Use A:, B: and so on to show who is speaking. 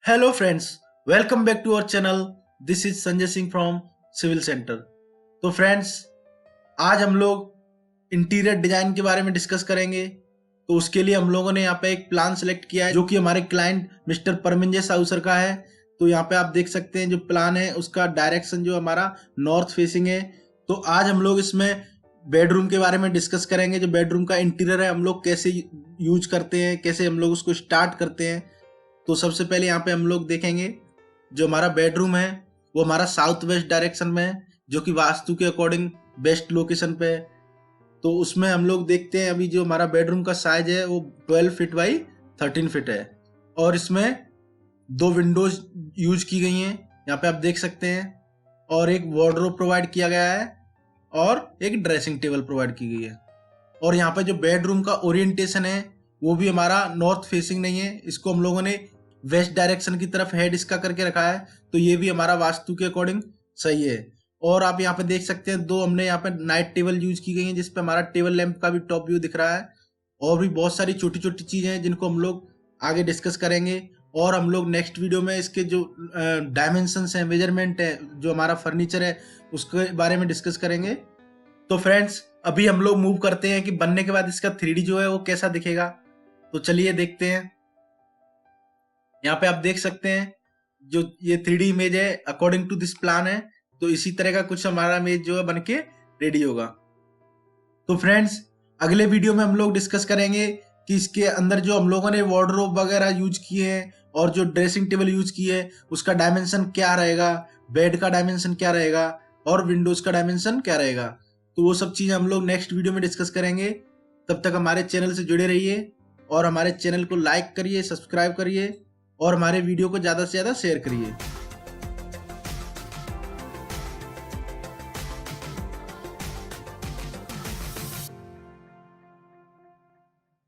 A: Hello friends, welcome back to our channel. This is Sanjay Singh from civil center. तो friends, आज हम लोग interior design के बारे में डिस्कस करेंगे। तो उसके लिए हम लोगों ने यहाँ पे एक प्लान सेलेक्ट किया है जो कि हमारे क्लाइंट मिस्टर परमिंजय साहू सर का है। तो यहाँ पे आप देख सकते हैं जो प्लान है उसका डायरेक्शन जो हमारा नॉर्थ फेसिंग है। तो आज हम लोग इसमें बेडरूम के बारे में डिस्कस करेंगे। जो बेडरूम का इंटीरियर है हम लोग कैसे यूज करते हैं, कैसे हम लोग उसको स्टार्ट करते हैं। तो सबसे पहले यहाँ पे हम लोग देखेंगे जो हमारा बेडरूम है वो हमारा साउथ वेस्ट डायरेक्शन में है, जो कि वास्तु के अकॉर्डिंग बेस्ट लोकेशन पे है। तो उसमें हम लोग देखते हैं अभी जो हमारा बेडरूम का साइज है वो 12 फीट बाई 13 फीट है और इसमें 2 विंडोज यूज की गई हैं, यहाँ पे आप देख सकते हैं। और एक वार्डरोब प्रोवाइड किया गया है और एक ड्रेसिंग टेबल प्रोवाइड की गई है। और यहाँ पे जो बेडरूम का ओरिएंटेशन है वो भी हमारा नॉर्थ फेसिंग नहीं है, इसको हम लोगों ने वेस्ट डायरेक्शन की तरफ हेड इसका करके रखा है। तो ये भी हमारा वास्तु के अकॉर्डिंग सही है। और आप यहाँ पे देख सकते हैं दो हमने यहाँ पे नाइट टेबल यूज की गई है जिसपे हमारा टेबल लैंप का भी टॉप व्यू दिख रहा है। और भी बहुत सारी छोटी छोटी चीजें हैं जिनको हम लोग आगे डिस्कस करेंगे। और हम लोग नेक्स्ट वीडियो में इसके जो डायमेंशंस हैं, मेजरमेंट है, जो हमारा फर्नीचर है उसके बारे में डिस्कस करेंगे। तो फ्रेंड्स, अभी हम लोग मूव करते हैं कि बनने के बाद इसका 3D जो है वो कैसा दिखेगा। तो चलिए देखते हैं। यहाँ पे आप देख सकते हैं जो ये 3D इमेज है अकॉर्डिंग टू दिस प्लान है। तो इसी तरह का कुछ हमारा इमेज जो है बनके रेडी होगा। तो फ्रेंड्स, अगले वीडियो में हम लोग डिस्कस करेंगे कि इसके अंदर जो हम लोगों ने वार्डरोब वगैरह यूज किए हैं और जो ड्रेसिंग टेबल यूज की है उसका डायमेंशन क्या रहेगा, बेड का डायमेंशन क्या रहेगा और विंडोज का डायमेंशन क्या रहेगा। तो वो सब चीजें हम लोग नेक्स्ट वीडियो में डिस्कस करेंगे। तब तक हमारे चैनल से जुड़े रहिए और हमारे चैनल को लाइक करिए, सब्सक्राइब करिए और हमारे वीडियो को ज़्यादा से ज़्यादा शेयर करिए।